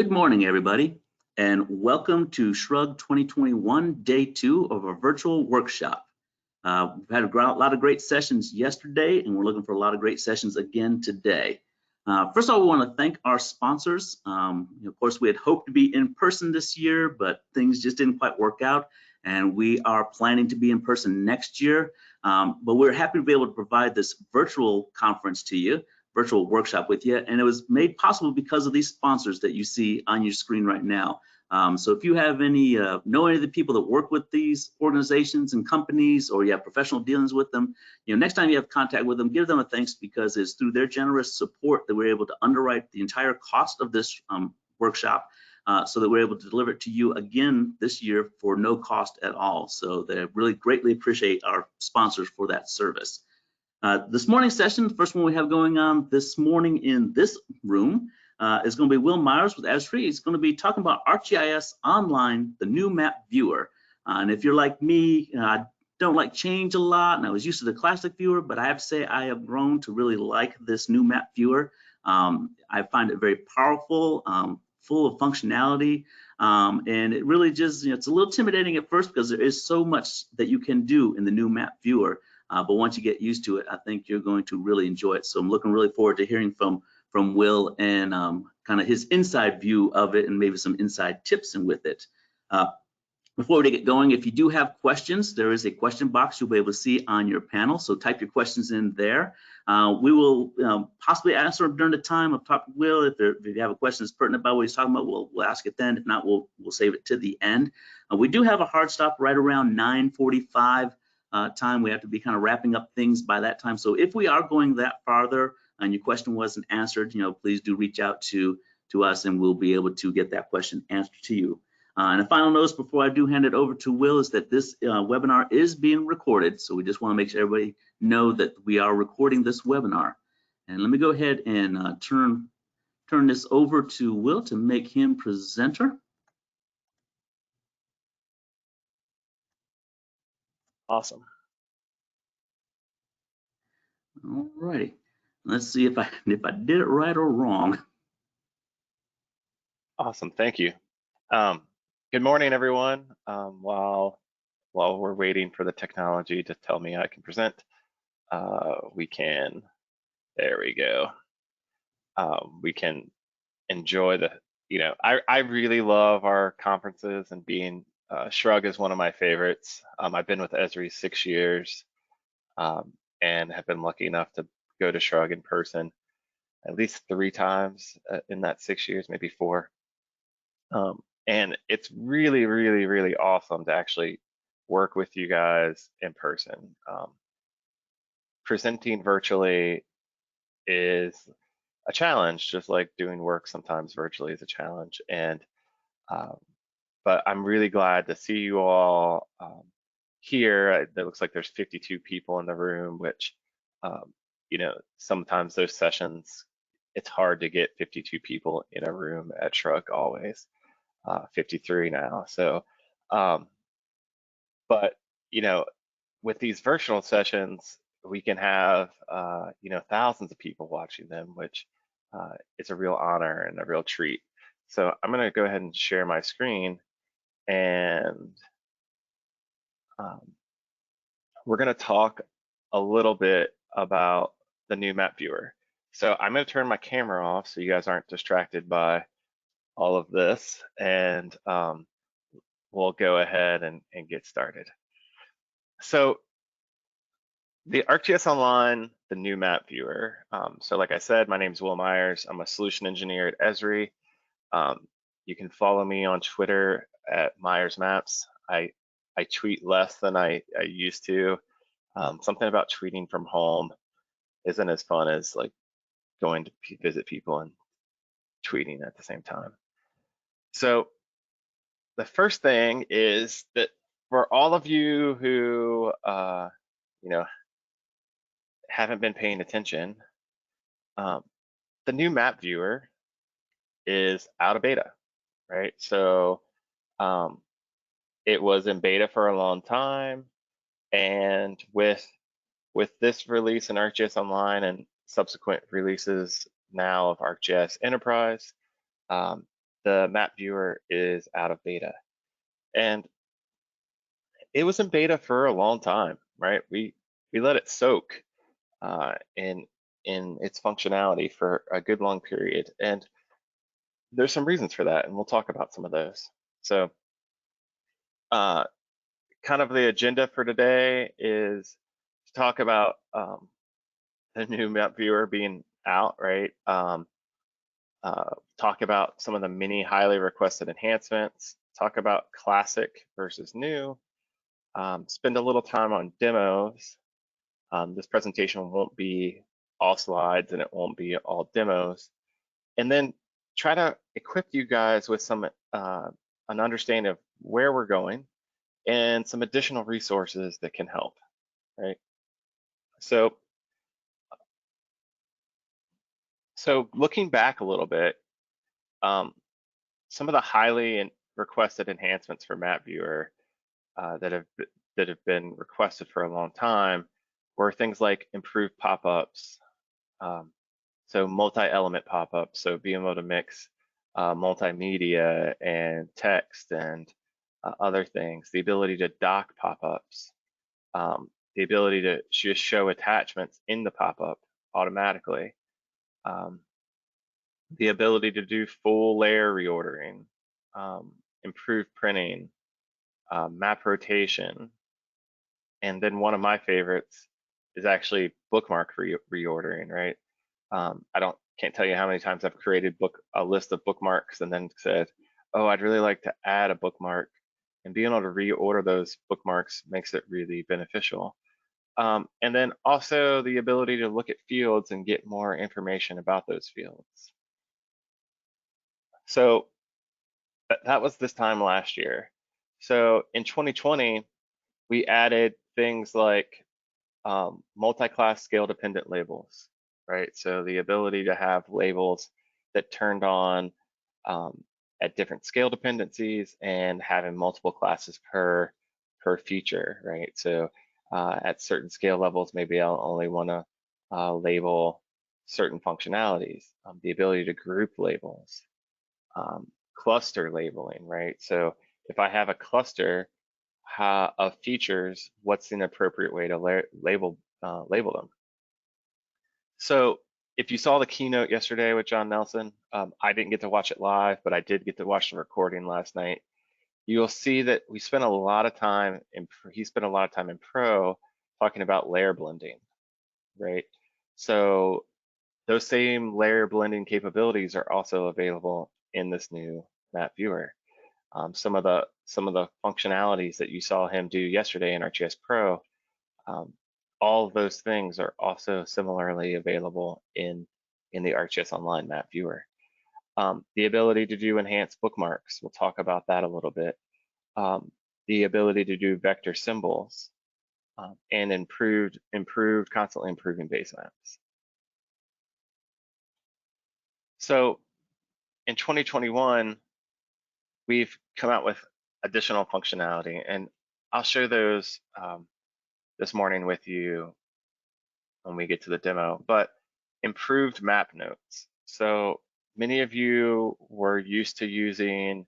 Good morning, everybody, and welcome to Shrug 2021, Day 2 of our virtual workshop. We've had a lot of great sessions yesterday, and we're looking for a lot of great sessions again today. First of all, we want to thank our sponsors. Of course, we had hoped to be in person this year, but things just didn't quite work out, and we are planning to be in person next year. But we're happy to be able to provide this virtual conference to you, virtual workshop with you, and it was made possible because of these sponsors that you see on your screen right now. So if you have know any of the people that work with these organizations and companies, or you have professional dealings with them, next time you have contact with them, give them a thanks, because it's through their generous support that we're able to underwrite the entire cost of this workshop, so that we're able to deliver it to you again this year for no cost at all. So they really greatly appreciate our sponsors for that service. This morning's session, the first one we have going on this morning in this room, is going to be Will Meyers with Esri. He's going to be talking about ArcGIS Online, the new map viewer. And if you're like me, I don't like change a lot, and I was used to the classic viewer, but I have to say I have grown to really like this new map viewer. I find it very powerful, full of functionality, and it really just, it's a little intimidating at first because there is so much that you can do in the new map viewer. But once you get used to it, I think you're going to really enjoy it. So I'm looking really forward to hearing from Will and kind of his inside view of it, and maybe some inside tips in with it. Before we get going, if you do have questions, there is a question box you'll be able to see on your panel. So type your questions in there. We will possibly answer them during the time of talking to Will. If you have a question that's pertinent about what he's talking about, we'll ask it then. If not, we'll save it to the end. We do have a hard stop right around 9:45. Time. We have to be kind of wrapping up things by that time. So if we are going that farther and your question wasn't answered, please do reach out to us, and we'll be able to get that question answered to you. And a final notice before I do hand it over to Will is that this webinar is being recorded. So we just want to make sure everybody know that we are recording this webinar. And let me go ahead and turn this over to Will to make him presenter. Awesome. All righty. Let's see if I did it right or wrong. Awesome. Thank you. Good morning, everyone. While we're waiting for the technology to tell me I can present, we can. There we go. We can enjoy the. I really love our conferences, and being Shrug is one of my favorites. I've been with Esri 6 years, and have been lucky enough to go to Shrug in person at least 3 times in that 6 years, maybe 4. And it's really, really, really awesome to actually work with you guys in person. Presenting virtually is a challenge, just like doing work sometimes virtually is a challenge. And but I'm really glad to see you all here. It looks like there's 52 people in the room, which, sometimes those sessions, it's hard to get 52 people in a room at Shrug always. 53 now. So, but, with these virtual sessions, we can have, thousands of people watching them, which is a real honor and a real treat. So I'm going to go ahead and share my screen, and we're going to talk a little bit about the new map viewer. So I'm going to turn my camera off so you guys aren't distracted by all of this, and we'll go ahead and get started. So the ArcGIS Online, the new map viewer. So like I said, my name is Will Meyers. I'm a solution engineer at Esri. You can follow me on Twitter at Meyers Maps. I tweet less than I used to. Something about tweeting from home isn't as fun as like going to visit people and tweeting at the same time. So the first thing is that for all of you who haven't been paying attention, the new map viewer is out of beta, right? So it was in beta for a long time, and with this release in ArcGIS Online and subsequent releases now of ArcGIS Enterprise, the map viewer is out of beta. And it was in beta for a long time, right? We let it soak in its functionality for a good long period. And there's some reasons for that, and we'll talk about some of those. So kind of the agenda for today is to talk about the new map viewer being out, right? Talk about some of the many highly requested enhancements, talk about classic versus new, spend a little time on demos. This presentation won't be all slides and it won't be all demos. And then try to equip you guys with some an understanding of where we're going and some additional resources that can help, right? So looking back a little bit, some of the highly requested enhancements for Map Viewer that have been requested for a long time were things like improved pop-ups, so multi-element pop-ups, so being able to mix multimedia and text and other things, the ability to dock pop-ups, the ability to just show attachments in the pop-up automatically, the ability to do full layer reordering, improved printing, map rotation, and then one of my favorites is actually bookmark reordering, right? Can't tell you how many times I've created a list of bookmarks and then said, oh, I'd really like to add a bookmark, and being able to reorder those bookmarks makes it really beneficial. And then also the ability to look at fields and get more information about those fields. So that was this time last year. So in 2020, we added things like multi-class scale dependent labels, right? So the ability to have labels that turned on at different scale dependencies and having multiple classes per feature, right? So at certain scale levels, maybe I'll only want to label certain functionalities, the ability to group labels, cluster labeling, right? So if I have a cluster of features, what's an appropriate way to label them? So if you saw the keynote yesterday with John Nelson, I didn't get to watch it live, but I did get to watch the recording last night. You'll see that we spent a lot of time, he spent a lot of time in Pro talking about layer blending, right? So those same layer blending capabilities are also available in this new map viewer. Some of the functionalities that you saw him do yesterday in ArcGIS Pro, all of those things are also similarly available in the ArcGIS Online Map Viewer. The ability to do enhanced bookmarks, we'll talk about that a little bit. The ability to do vector symbols, and constantly improving base maps. So in 2021, we've come out with additional functionality, and I'll show those this morning with you when we get to the demo, but improved map notes. So many of you were used to using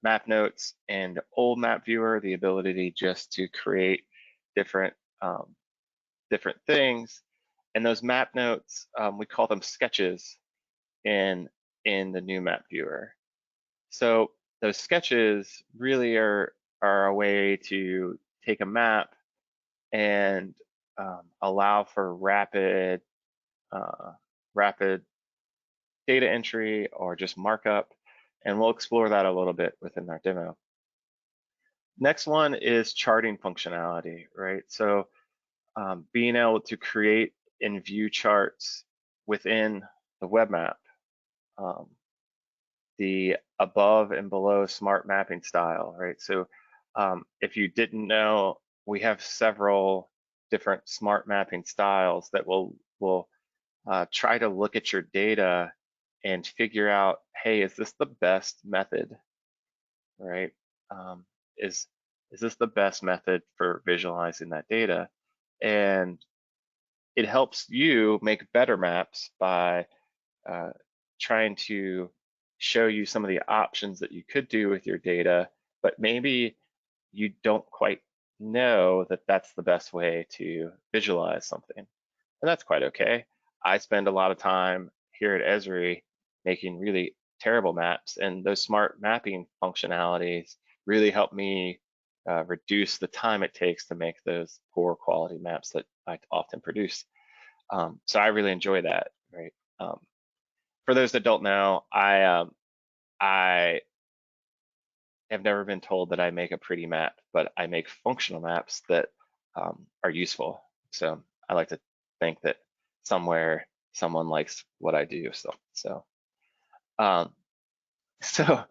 map notes and old map viewer, the ability just to create different things. And those map notes, we call them sketches in the new map viewer. So those sketches really are a way to take a map and allow for rapid data entry or just markup, and we'll explore that a little bit within our demo. Next one is charting functionality, right? So being able to create and view charts within the web map, the above and below smart mapping style, right? So if you didn't know, we have several different smart mapping styles that will try to look at your data and figure out, hey, is this the best method, right? Is this the best method for visualizing that data? And it helps you make better maps by trying to show you some of the options that you could do with your data, but maybe you don't quite know that that's the best way to visualize something. And that's quite okay. I spend a lot of time here at Esri making really terrible maps, and those smart mapping functionalities really help me reduce the time it takes to make those poor quality maps that I often produce. So I really enjoy that, right? For those that don't know, I have never been told that I make a pretty map, but I make functional maps that are useful. So I like to think that somewhere someone likes what I do. Um, so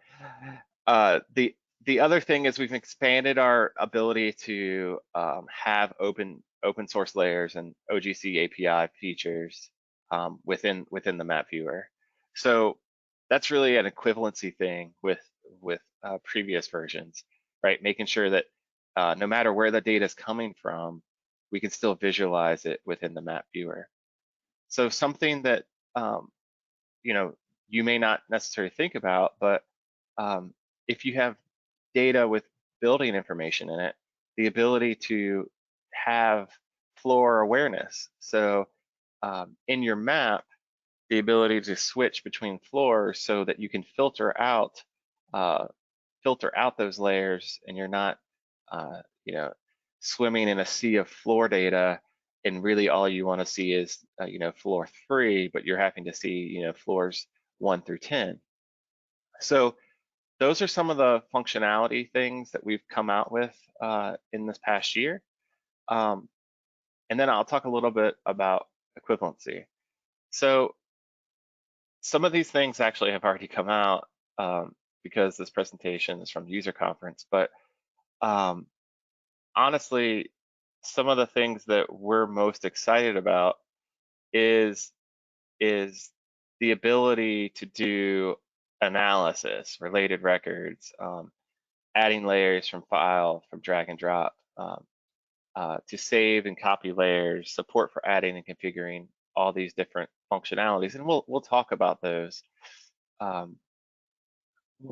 the other thing is we've expanded our ability to have open source layers and OGC API features within the map viewer. So that's really an equivalency thing with previous versions, right? Making sure that no matter where the data is coming from, we can still visualize it within the map viewer. So something that you know, you may not necessarily think about, but if you have data with building information in it, the ability to have floor awareness. So in your map, the ability to switch between floors so that you can filter out those layers, and you're not, you know, swimming in a sea of floor data, and really all you want to see is, you know, floor 3, but you're having to see, you know, floors 1 through 10. So those are some of the functionality things that we've come out with in this past year. And then I'll talk a little bit about equivalency. So some of these things actually have already come out because this presentation is from the user conference, but honestly, some of the things that we're most excited about is the ability to do analysis, related records, adding layers from file, from drag and drop, to save and copy layers, support for adding and configuring all these different functionalities, and we'll talk about those when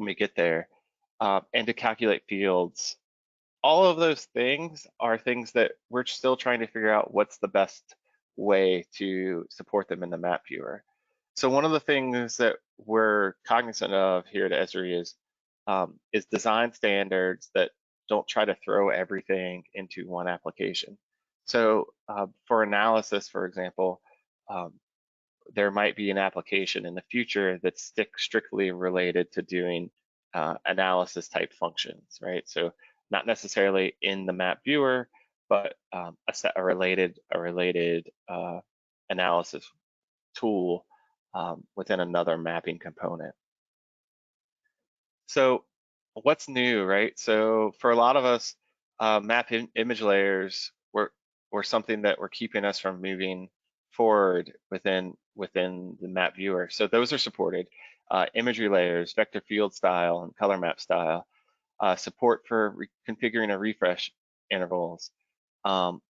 we get there, and to calculate fields. All of those things are things that we're still trying to figure out what's the best way to support them in the map viewer. So one of the things that we're cognizant of here at Esri is design standards that don't try to throw everything into one application. So for analysis, for example, there might be an application in the future that's strictly related to doing analysis type functions, right? So not necessarily in the map viewer, but a related analysis tool within another mapping component. So what's new, right? So for a lot of us, map image layers were something that were keeping us from moving forward within the map viewer. So those are supported. Imagery layers, vector field style, and color map style. Support for configuring a refresh intervals,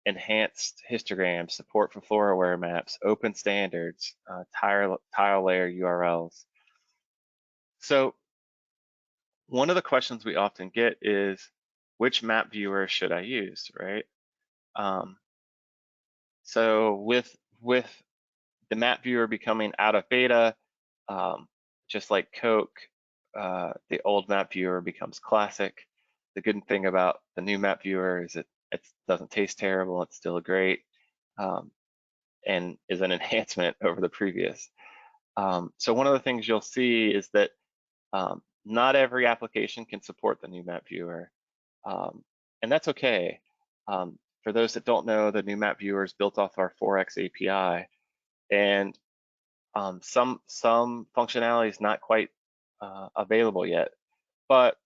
enhanced histograms, support for floor aware maps, open standards, tile layer URLs. So one of the questions we often get is, which map viewer should I use, right? So with the map viewer becoming out of beta, just like Coke, the old map viewer becomes classic. The good thing about the new map viewer is it doesn't taste terrible. It's still great, and is an enhancement over the previous. So one of the things you'll see is that not every application can support the new map viewer, and that's okay. For those that don't know, the new map viewer is built off our 4X API, and some functionality is not quite available yet, but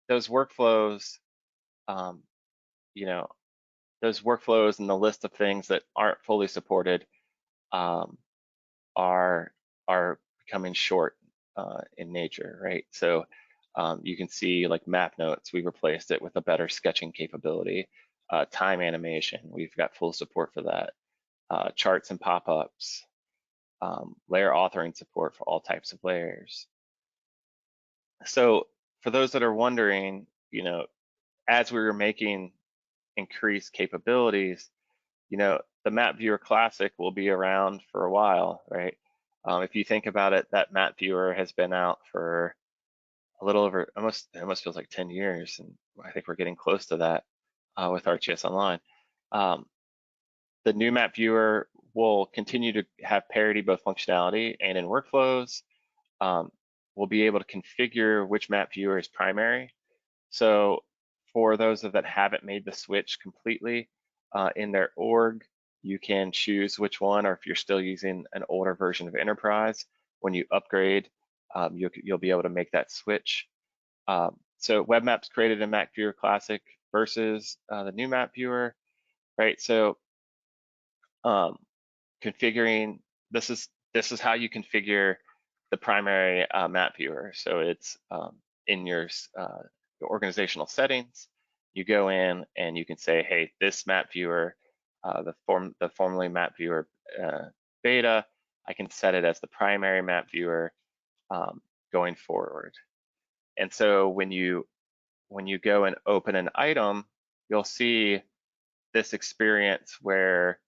those workflows, you know, those workflows and the list of things that aren't fully supported are becoming short in nature, right? So you can see like map notes, we replaced it with a better sketching capability. Time animation, we've got full support for that. Charts and pop-ups, layer authoring support for all types of layers. So for those that are wondering, as we were making increased capabilities, the Map Viewer Classic will be around for a while, right? If you think about it, that Map Viewer has been out for a little over, it almost feels like 10 years, and I think we're getting close to that with ArcGIS Online. The new Map Viewer will continue to have parity both functionality and in workflows. We'll be able to configure which map viewer is primary. So for those that haven't made the switch completely in their org, you can choose which one, or if you're still using an older version of Enterprise, when you upgrade, you'll be able to make that switch. So web maps created in Map Viewer Classic versus the new map viewer, right? So configuring, this is how you configure the primary map viewer. So it's in your organizational settings. You go in and you can say, hey, this map viewer, the formerly map viewer beta, I can set it as the primary map viewer going forward. And so when you go and open an item, you'll see this experience where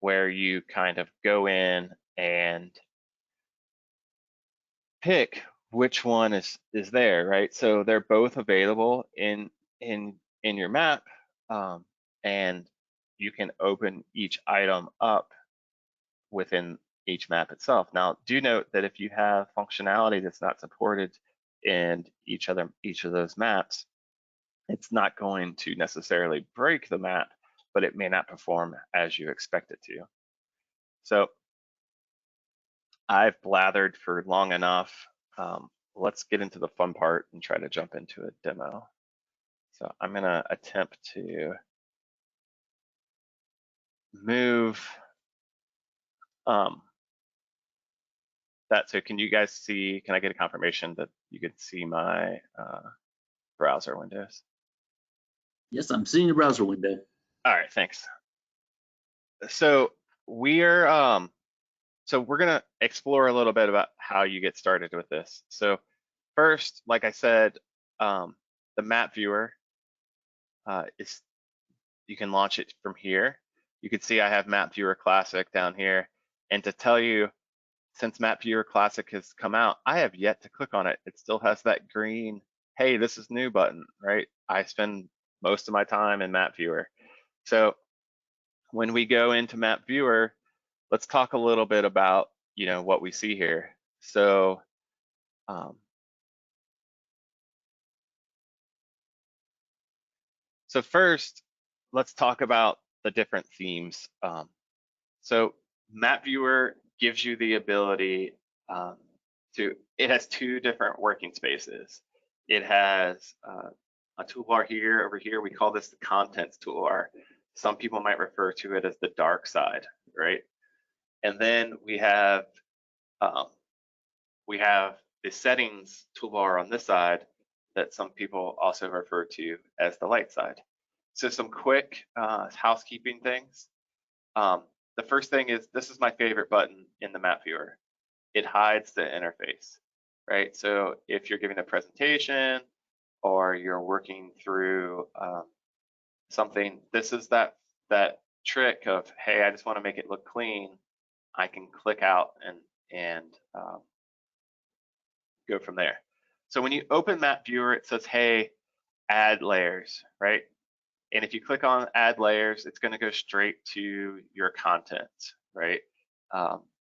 you kind of go in and pick which one is there, right? So they're both available in your map, and you can open each item up within each map itself. Now, do note that if you have functionality that's not supported in each of those maps, it's not going to necessarily break the map, but it may not perform as you expect it to. So I've blathered for long enough. Let's get into the fun part and try to jump into a demo. So I'm going to attempt to move that. So can you guys see, can I get a confirmation that you can see my browser windows? Yes, I'm seeing the browser window. All right, thanks. So we're going to explore a little bit about how you get started with this. So first, like I said, the map viewer you can launch it from here. You can see I have Map Viewer Classic down here. And to tell you, since Map Viewer Classic has come out, I have yet to click on it. It still has that green, hey, this is new button, right? I spend most of my time in Map Viewer. So when we go into Map Viewer, let's talk a little bit about, what we see here. So first, let's talk about the different themes. So Map Viewer gives you the ability it has two different working spaces. It has a toolbar here, over here, we call this the contents toolbar. Some people might refer to it as the dark side, right? And then we have the settings toolbar on this side that some people also refer to as the light side. So some quick housekeeping things. The first thing is, this is my favorite button in the map viewer. It hides the interface, right? So if you're giving a presentation or you're working through something, this is that trick of, hey, I just want to make it look clean. I can click out and go from there. So when you open map viewer, it says, hey, add layers, right? And if you click on add layers, it's going to go straight to your content, right?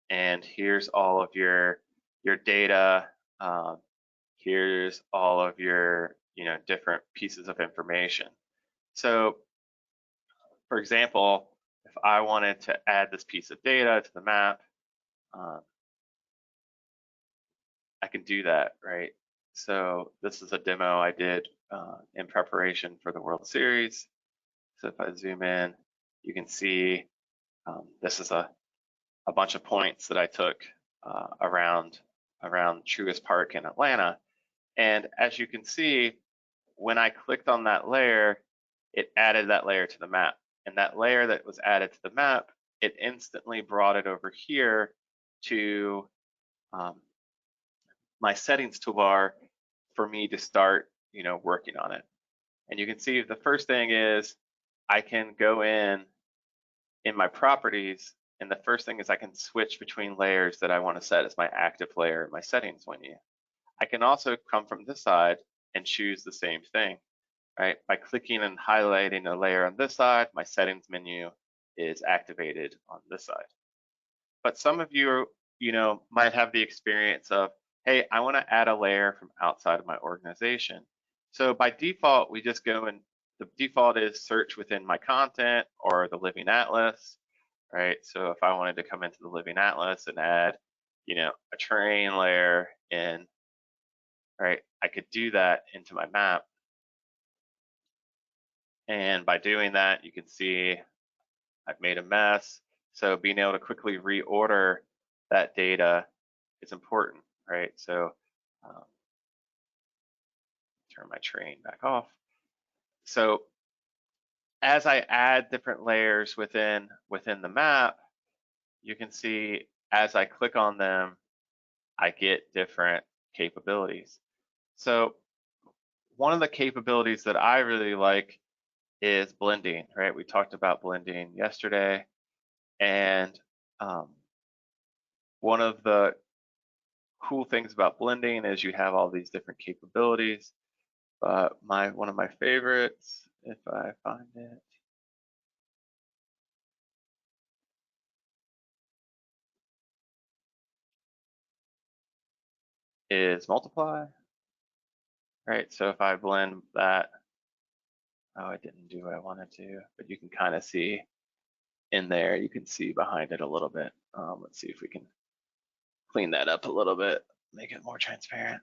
And here's all of your data. Here's all of your different pieces of information. So for example, if I wanted to add this piece of data to the map, I can do that, right? So this is a demo I did in preparation for the World Series. So if I zoom in, you can see this is a bunch of points that I took around Truist Park in Atlanta. And as you can see, when I clicked on that layer, it added that layer to the map. And that layer that was added to the map, it instantly brought it over here to my settings toolbar for me to start, working on it. And you can see the first thing is I can go in my properties, and the first thing is I can switch between layers that I want to set as my active layer in my settings menu. I can also come from this side and choose the same thing, right? By clicking and highlighting a layer on this side, my settings menu is activated on this side. But some of you, might have the experience of, hey, I want to add a layer from outside of my organization. So by default, we just go and the default is search within my content or the Living Atlas, right? So if I wanted to come into the Living Atlas and add, a terrain layer in, right, I could do that into my map. And by doing that, you can see I've made a mess. So being able to quickly reorder that data is important, right? So turn my terrain back off. So as I add different layers within the map, you can see as I click on them, I get different capabilities. So one of the capabilities that I really like is blending, right? We talked about blending yesterday, and one of the cool things about blending is you have all these different capabilities. But one of my favorites, if I find it, is multiply, right? So if I blend that, oh, I didn't do what I wanted to, but you can kind of see in there, you can see behind it a little bit. Let's see if we can clean that up a little bit, make it more transparent.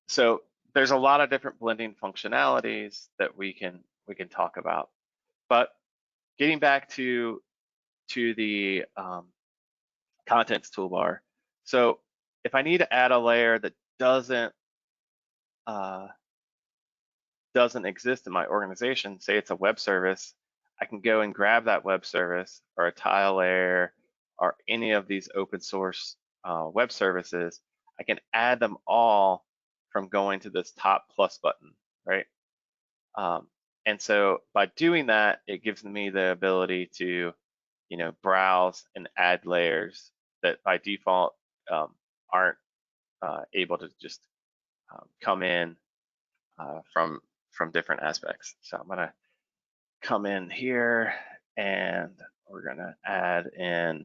So there's a lot of different blending functionalities that we can talk about. But getting back to the contents toolbar. So if I need to add a layer that doesn't exist in my organization, say it's a web service, I can go and grab that web service or a tile layer or any of these open source web services. I can add them all from going to this top plus button, right? And so by doing that, it gives me the ability to, browse and add layers that by default aren't able to just come in from different aspects. So I'm gonna come in here and we're gonna add in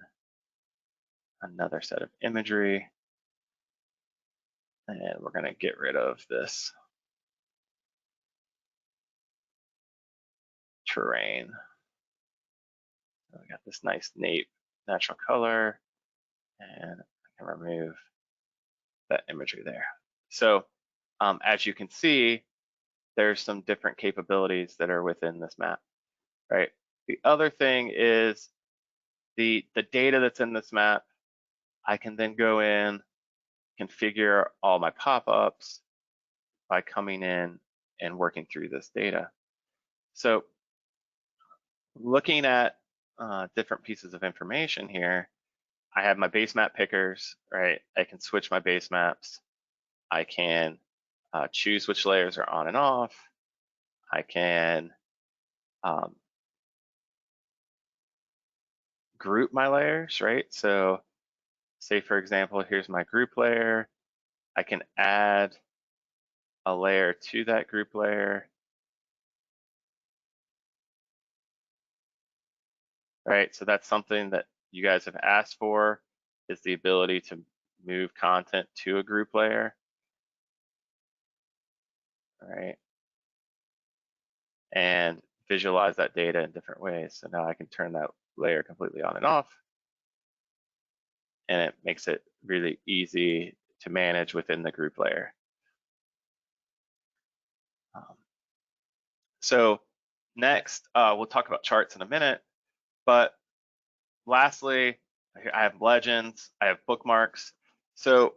another set of imagery, and we're gonna get rid of this terrain. So we got this nice nape natural color, and I can remove that imagery there. So as you can see, there's some different capabilities that are within this map, right? The other thing is the data that's in this map, I can then go in, configure all my pop-ups by coming in and working through this data. So looking at different pieces of information here, I have my base map pickers, right? I can switch my base maps. I can choose which layers are on and off. I can group my layers, right? So say for example, here's my group layer. I can add a layer to that group layer, right? So that's something that you guys have asked for, is the ability to move content to a group layer, right? And visualize that data in different ways. So now I can turn that layer completely on and off, and it makes it really easy to manage within the group layer. So next, we'll talk about charts in a minute, but lastly, I have legends, I have bookmarks. So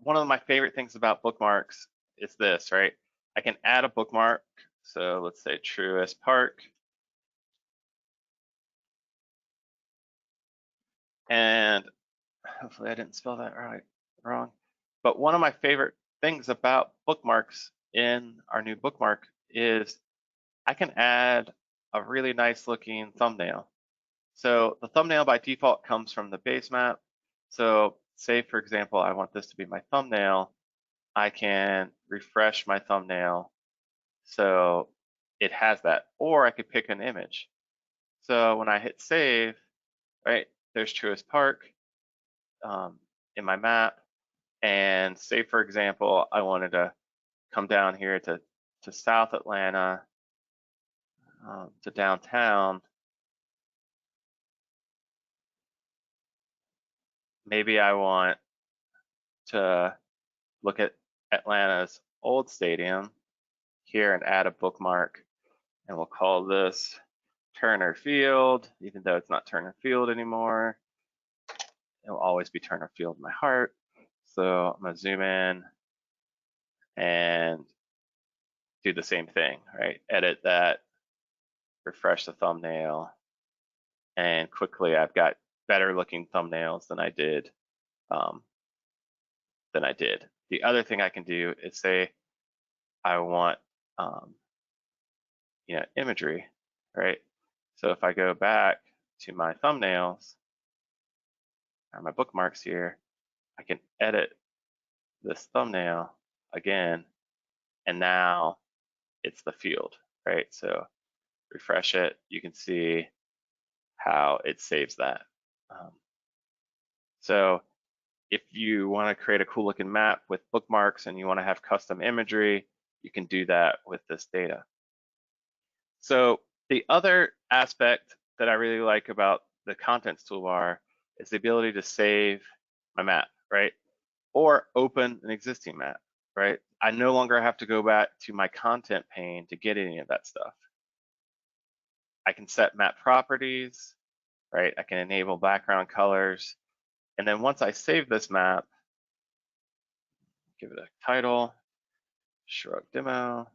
one of my favorite things about bookmarks is this, right? I can add a bookmark. So let's say Truist Park. And hopefully I didn't spell that right. wrong. But one of my favorite things about bookmarks in our new bookmark is I can add a really nice looking thumbnail. So the thumbnail by default comes from the base map. So say, for example, I want this to be my thumbnail. I can refresh my thumbnail so it has that, or I could pick an image. So when I hit save, right, there's Truist Park in my map. And say, for example, I wanted to come down here to South Atlanta, to downtown. Maybe I want to look at Atlanta's old stadium here and add a bookmark, and we'll call this Turner Field, even though it's not Turner Field anymore. It'll always be Turner Field in my heart. So I'm gonna zoom in and do the same thing, right? Edit that, refresh the thumbnail, and quickly I've got better looking thumbnails than I did. The other thing I can do is say I want imagery, right? So if I go back to my thumbnails or my bookmarks here, I can edit this thumbnail again, and now it's the field, right? So refresh it, you can see how it saves that. So if you want to create a cool looking map with bookmarks and you want to have custom imagery, you can do that with this data. So the other aspect that I really like about the contents toolbar is the ability to save my map, right? Or open an existing map, right? I no longer have to go back to my content pane to get any of that stuff. I can set map properties, right? I can enable background colors. And then once I save this map, give it a title, Shrug Demo.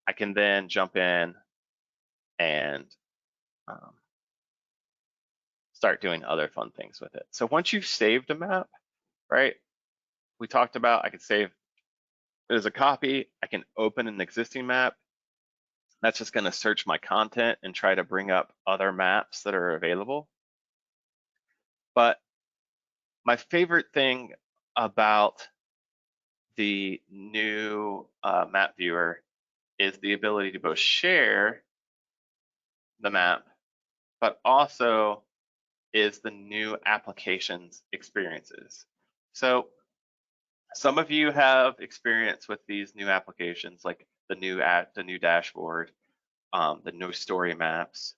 I can then jump in and start doing other fun things with it. So once you've saved a map, right? We talked about I could save it as a copy. I can open an existing map. That's just going to search my content and try to bring up other maps that are available. But my favorite thing about the new map viewer is the ability to both share the map, but also is the new applications experiences. So some of you have experience with these new applications, like the new dashboard, the new story maps,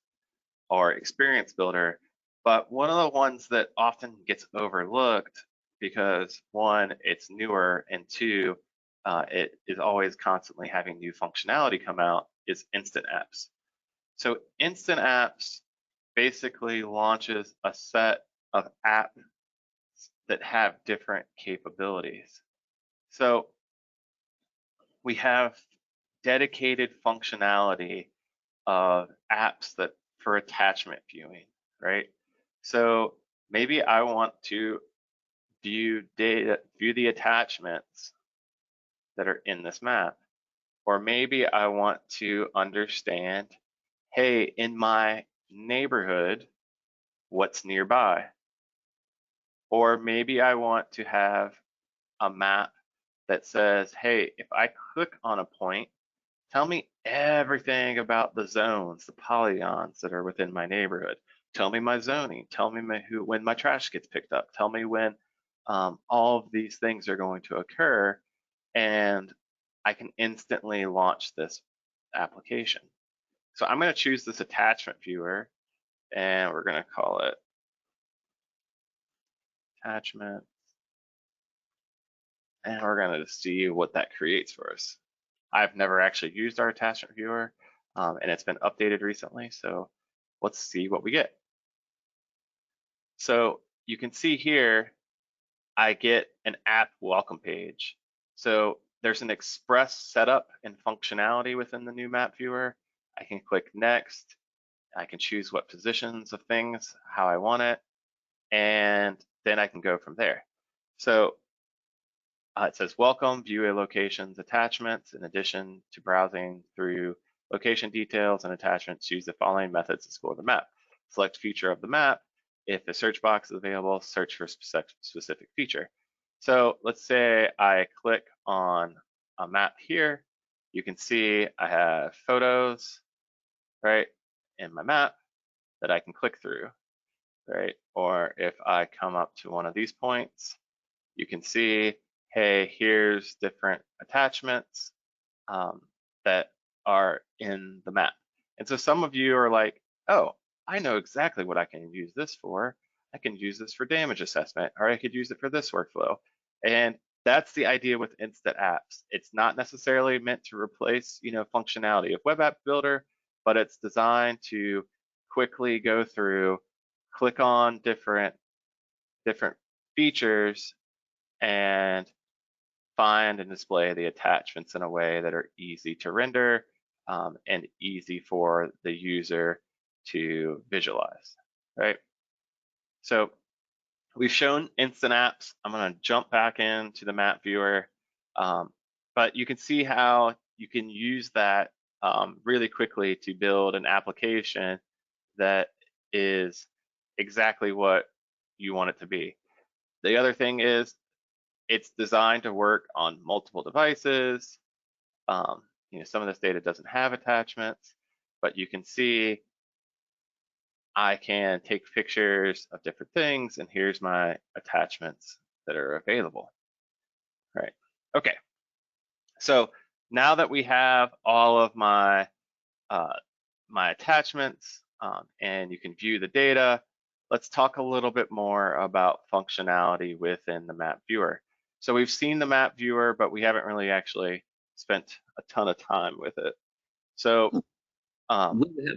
or experience builder. But one of the ones that often gets overlooked because one, it's newer, and two, it is always constantly having new functionality come out, is instant apps. So instant apps basically launches a set of apps that have different capabilities. So we have dedicated functionality of apps that for attachment viewing, right? So maybe I want to view the attachments that are in this map, or maybe I want to understand, hey, in my neighborhood, what's nearby? Or maybe I want to have a map that says, hey, if I click on a point, tell me everything about the zones, the polygons that are within my neighborhood. Tell me my zoning. Tell me when my trash gets picked up. Tell me when all of these things are going to occur, and I can instantly launch this application. So I'm going to choose this attachment viewer, and we're going to call it attachment, and we're going to see what that creates for us. I've never actually used our attachment viewer, and it's been updated recently, so let's see what we get. So you can see here, I get an app welcome page. So there's an express setup and functionality within the new map viewer. I can click next, I can choose what positions of things, how I want it, and then I can go from there. So it says, welcome, view a location's attachments. In addition to browsing through location details and attachments, use the following methods to explore the map. Select feature of the map. If a search box is available, search for specific feature. So let's say I click on a map here. You can see I have photos, right, in my map that I can click through, right? Or if I come up to one of these points, you can see, hey, here's different attachments that are in the map. And so some of you are like, oh, I know exactly what I can use this for. I can use this for damage assessment, or I could use it for this workflow. And that's the idea with instant apps. It's not necessarily meant to replace, functionality of Web App Builder, but it's designed to quickly go through, click on different features, and find and display the attachments in a way that are easy to render and easy for the user to visualize, right? So we've shown instant apps. I'm going to jump back into the map viewer, but you can see how you can use that really quickly to build an application that is exactly what you want it to be. The other thing is it's designed to work on multiple devices. Some of this data doesn't have attachments, but you can see I can take pictures of different things, and here's my attachments that are available, right? Okay, so now that we have all of my my attachments and you can view the data, let's talk a little bit more about functionality within the map viewer. So we've seen the map viewer, but we haven't really actually spent a ton of time with it. So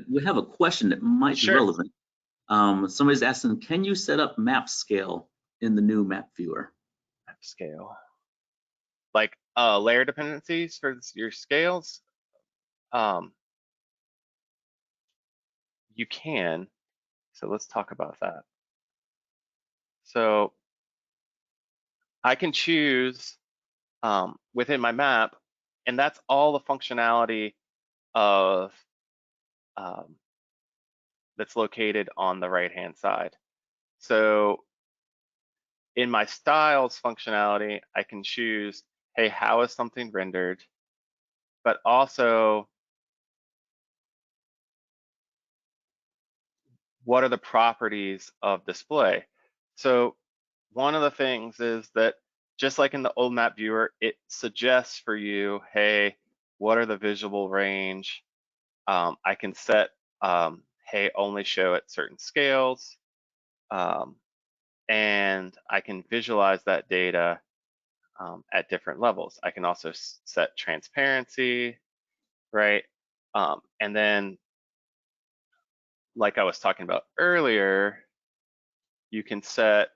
we have a question that might be sure. relevant. Somebody's asking, can you set up map scale in the new map viewer? Map scale, like layer dependencies for your scales. You can. So let's talk about that. So I can choose within my map, and that's all the functionality of that's located on the right-hand side. So in my styles functionality, I can choose, hey, how is something rendered? But also, what are the properties of display? So one of the things is that just like in the old map viewer, it suggests for you, hey, what are the visual range? I can set, hey, only show at certain scales. And I can visualize that data at different levels. I can also set transparency, right? And then, like I was talking about earlier, you can set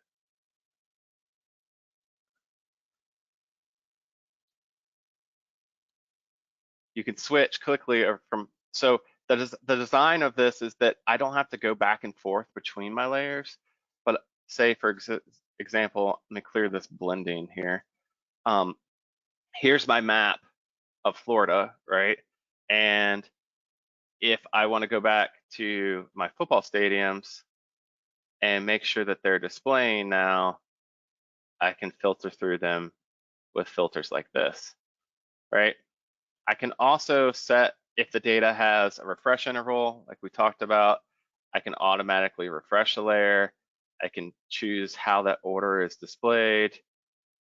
switch quickly from, so the design of this is that I don't have to go back and forth between my layers, but say for example, let me clear this blending here. Here's my map of Florida, right? And if I want to go back to my football stadiums and make sure that they're displaying now, I can filter through them with filters like this, right? I can also set, if the data has a refresh interval, like we talked about, I can automatically refresh a layer. I can choose how that order is displayed,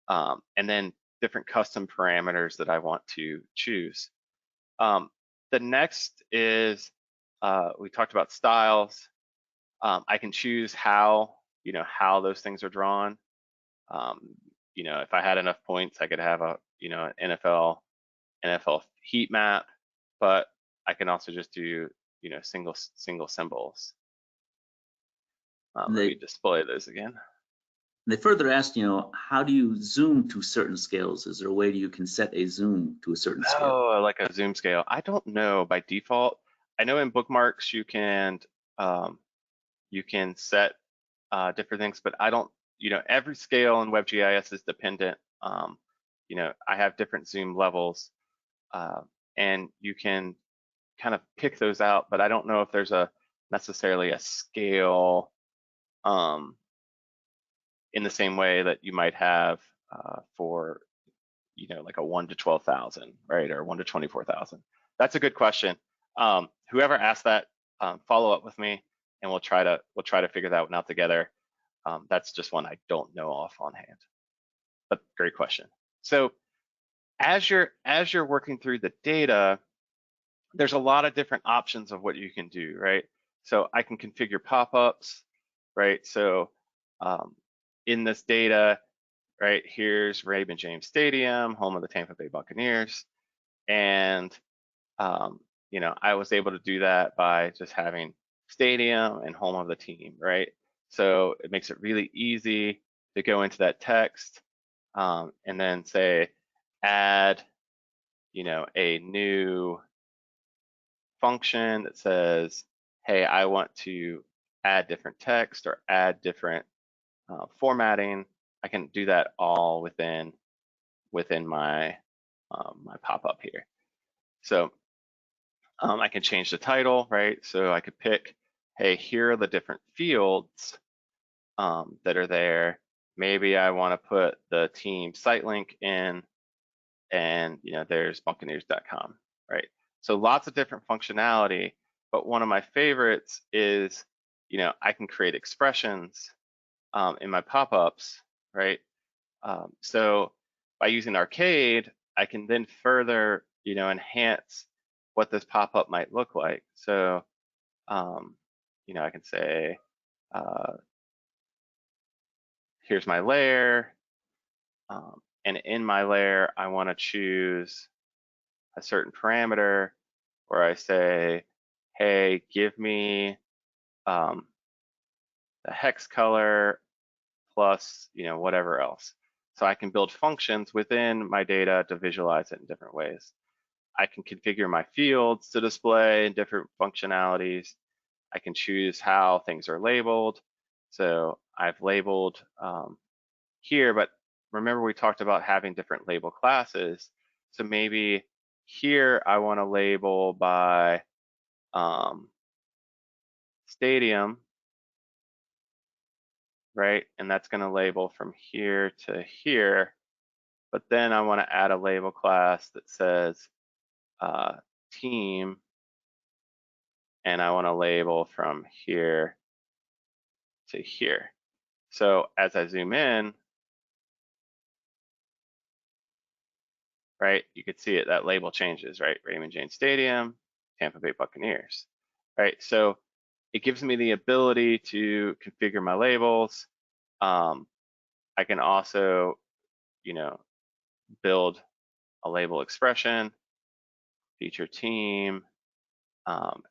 and then different custom parameters that I want to choose. The next is, we talked about styles. I can choose how those things are drawn. If I had enough points, I could have an NFL heat map, but I can also just do single symbols. Let me display those again. They further asked, how do you zoom to certain scales? Is there a way you can set a zoom to a certain scale? Oh, like a zoom scale. I don't know by default. I know in Bookmarks you can set different things, but I don't, every scale in WebGIS is dependent. I have different zoom levels, and you can kind of pick those out, but I don't know if there's necessarily a scale in the same way that you might have for, like a 1 to 12,000, right, or 1 to 24,000. That's a good question. Whoever asked that, follow up with me, and we'll try to figure that one out together. That's just one I don't know off on hand, but great question. So as you're working through the data, there's a lot of different options of what you can do, right? So I can configure pop-ups, right? So in this data, right, here's Raymond James Stadium, home of the Tampa Bay Buccaneers. And, I was able to do that by just having stadium and home of the team, right? So it makes it really easy to go into that text and then say, add, a new function that says, hey, I want to add different text or add different formatting. I can do that all within my my pop-up here. So I can change the title, right? So I could pick, hey, here are the different fields that are there. Maybe I want to put the team site link in, and there's Buccaneers.com, right? So lots of different functionality, but one of my favorites is, I can create expressions in my pop-ups, right? So by using Arcade, I can then further, enhance what this pop-up might look like. So, I can say, here's my layer, and in my layer, I want to choose a certain parameter where I say, hey, give me the hex color plus, whatever else. So I can build functions within my data to visualize it in different ways. I can configure my fields to display in different functionalities. I can choose how things are labeled. So I've labeled here, but remember we talked about having different label classes. So maybe here I want to label by stadium, right? And that's going to label from here to here. But then I want to add a label class that says team, and I want to label from here to here. So as I zoom in, right, you could see it, that label changes, right? Raymond James Stadium, Tampa Bay Buccaneers, right? So it gives me the ability to configure my labels. I can also, build a label expression, feature team,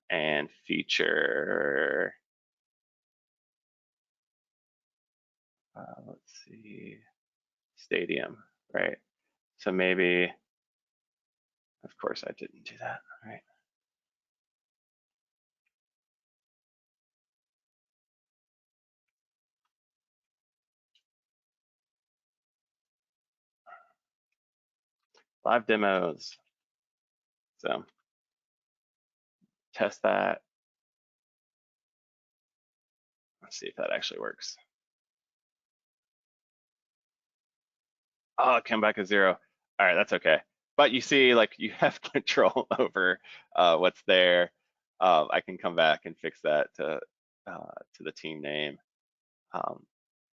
and feature, let's see, stadium, right? So maybe, of course I didn't do that, right? Live demos. So test that. Let's see if that actually works. Oh, it came back as 0. All right, that's okay. But you see, like, you have control over what's there. I can come back and fix that to the team name.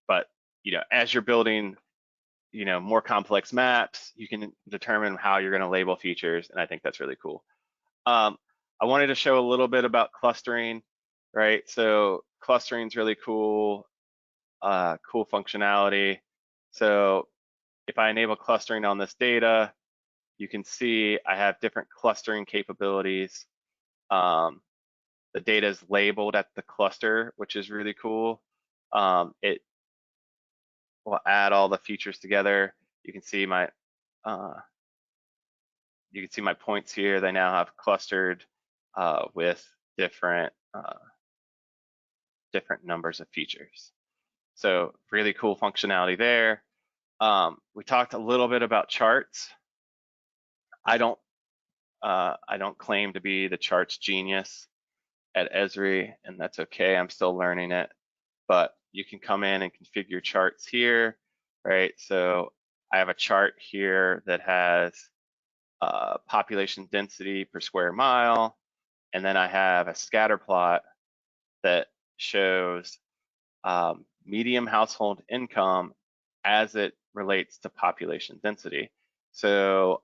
But as you're building, more complex maps, you can determine how you're going to label features, and I think that's really cool. I wanted to show a little bit about clustering, right? So clustering is really cool, cool functionality. So if I enable clustering on this data, you can see I have different clustering capabilities. The data is labeled at the cluster, which is really cool. It will add all the features together. You can see my points here. They now have clustered with different numbers of features. So really cool functionality there. We talked a little bit about charts. I don't claim to be the charts genius at Esri, and that's okay. I'm still learning it, but you can come in and configure charts here, right? So I have a chart here that has population density per square mile, and then I have a scatter plot that shows median household income as it relates to population density. So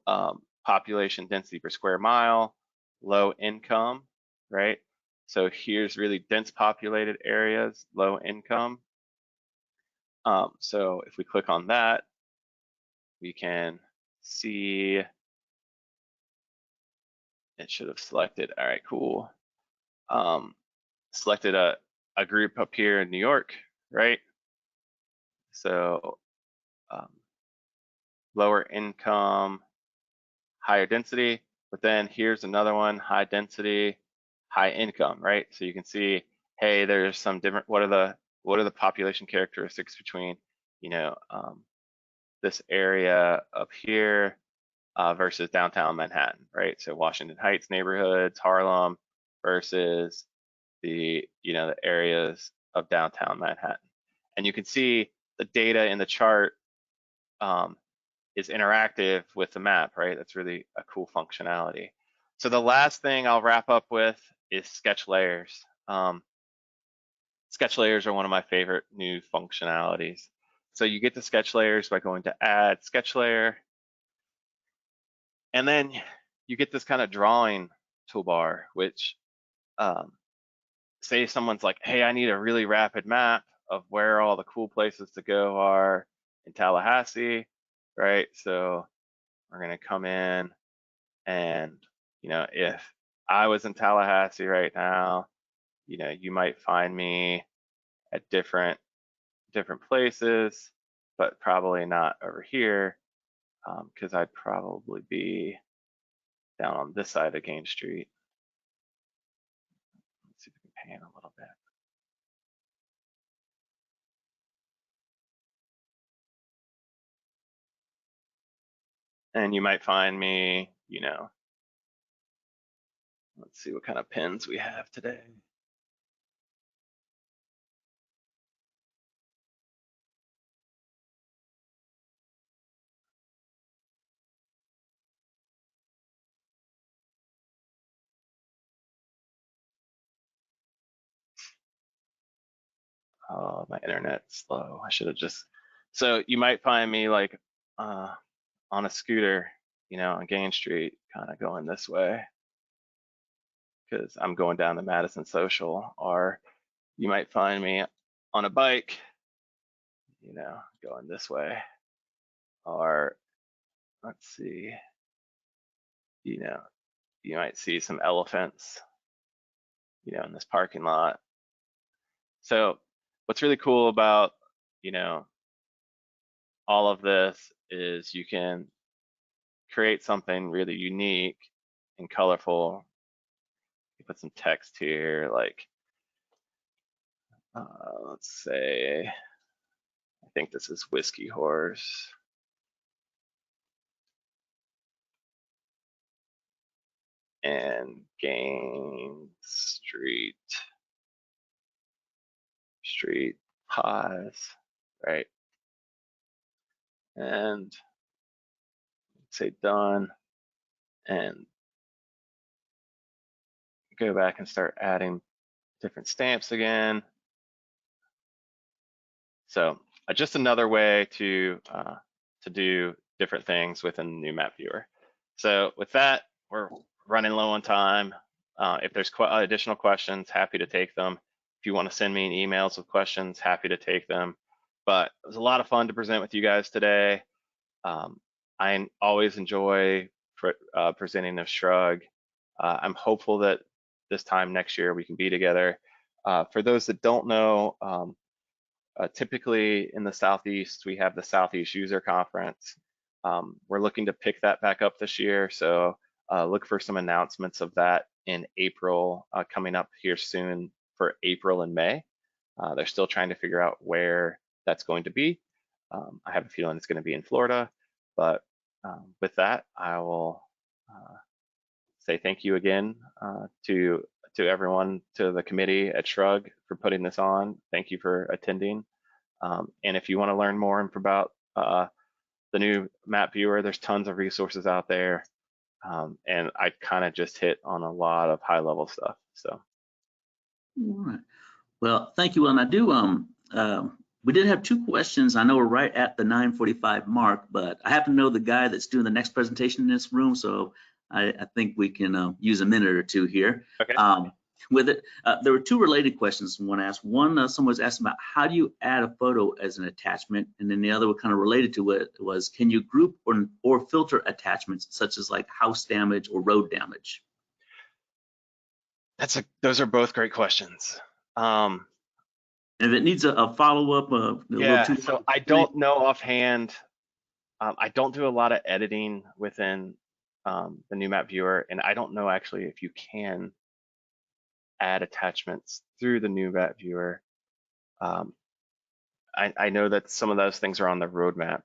population density per square mile, low income, right? So here's really dense populated areas, low income. So if we click on that, we can see it should have selected. All right, cool. Selected a group up here in New York, right? So lower income, higher density, but then here's another one, high density, high income, right? So you can see, hey, there's some different, what are the population characteristics between, you know, this area up here versus downtown Manhattan, right? So Washington Heights neighborhoods, Harlem versus the, the areas of downtown Manhattan. And you can see the data in the chart is interactive with the map, right? That's really a cool functionality. So the last thing I'll wrap up with is sketch layers. Sketch layers are one of my favorite new functionalities. So you get the sketch layers by going to add sketch layer, and then you get this kind of drawing toolbar, which say someone's like, hey, I need a really rapid map of where all the cool places to go are in Tallahassee, right? So we're gonna come in and, if I was in Tallahassee right now, you might find me at different places, but probably not over here, because I'd probably be down on this side of Gain Street. Let's see if we can pan a little bit. And you might find me, let's see what kind of pins we have today. Oh, my internet's slow. I should have just, so you might find me like on a scooter, on Gain Street, kind of going this way, because I'm going down to Madison Social. Or you might find me on a bike, going this way. Or let's see, you might see some elephants, in this parking lot. So what's really cool about, all of this is you can create something really unique and colorful. You put some text here, like, let's say, I think this is Whiskey Horse. And Gain Street pies, right? And say done, and go back and start adding different stamps again. So just another way to do different things within the new map viewer. So with that, we're running low on time. If there's additional questions, happy to take them. If you want to send me an emails with questions, happy to take them. But it was a lot of fun to present with you guys today. I always enjoy presenting the Shrug. I'm hopeful that this time next year we can be together. For those that don't know, typically in the Southeast, we have the Southeast User Conference. We're looking to pick that back up this year, so look for some announcements of that in April, coming up here soon for April and May. They're still trying to figure out where that's going to be. I have a feeling it's going to be in Florida, but with that, I will say thank you again to everyone, to the committee at Shrug for putting this on. Thank you for attending. And if you want to learn more about the new map viewer, there's tons of resources out there. And I kind of just hit on a lot of high level stuff. So. All right. Well, thank you. And I do, we did have 2 questions. I know we're right at the 9:45 mark, but I happen to know the guy that's doing the next presentation in this room, so I think we can use a minute or 2 here. Okay. With it, there were 2 related questions someone asked. One, someone was asking about how do you add a photo as an attachment, and then the other one kind of related to it was, can you group or filter attachments such as like house damage or road damage? Those are both great questions. If it needs a follow-up, yeah, so I don't know offhand. I don't do a lot of editing within the new map viewer, and I don't know actually if you can add attachments through the new map viewer. I know that some of those things are on the roadmap.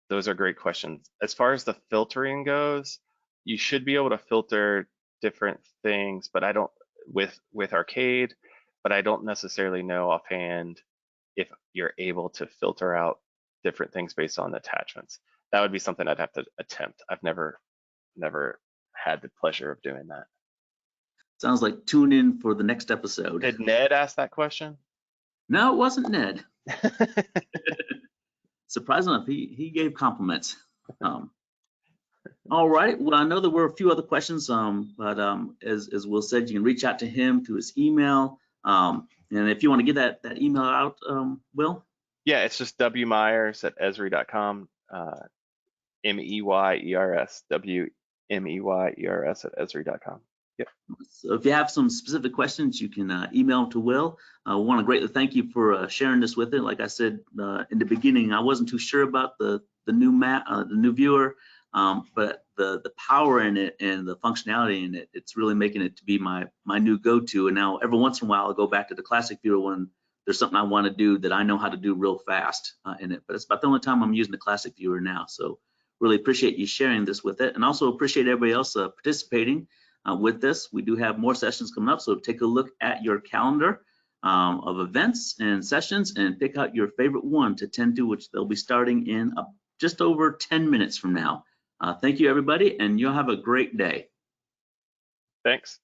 Those are great questions. As far as the filtering goes, you should be able to filter different things, but I don't with Arcade, but I don't necessarily know offhand if you're able to filter out different things based on attachments. That would be something I'd have to attempt. I've never had the pleasure of doing that. Sounds like tune in for the next episode. Did Ned ask that question? No, it wasn't Ned. Surprising enough, he gave compliments. All right. Well, I know there were a few other questions, but as Will said, you can reach out to him through his email. And if you want to get that email out, Will? Yeah, it's just wmeyers@esri.com. MEYERS, WMEYERS@esri.com. Yep. So if you have some specific questions, you can email them to Will. I want to greatly thank you for sharing this with it. Like I said in the beginning, I wasn't too sure about the new map, the new viewer, but the power in it and the functionality in it, it's really making it to be my new go-to. And now every once in a while, I'll go back to the classic viewer when there's something I want to do that I know how to do real fast in it. But it's about the only time I'm using the classic viewer now. So really appreciate you sharing this with it, and also appreciate everybody else participating with this. We do have more sessions coming up, so take a look at your calendar of events and sessions and pick out your favorite one to attend to, which they'll be starting in just over 10 minutes from now. Thank you, everybody, and you'll have a great day. Thanks.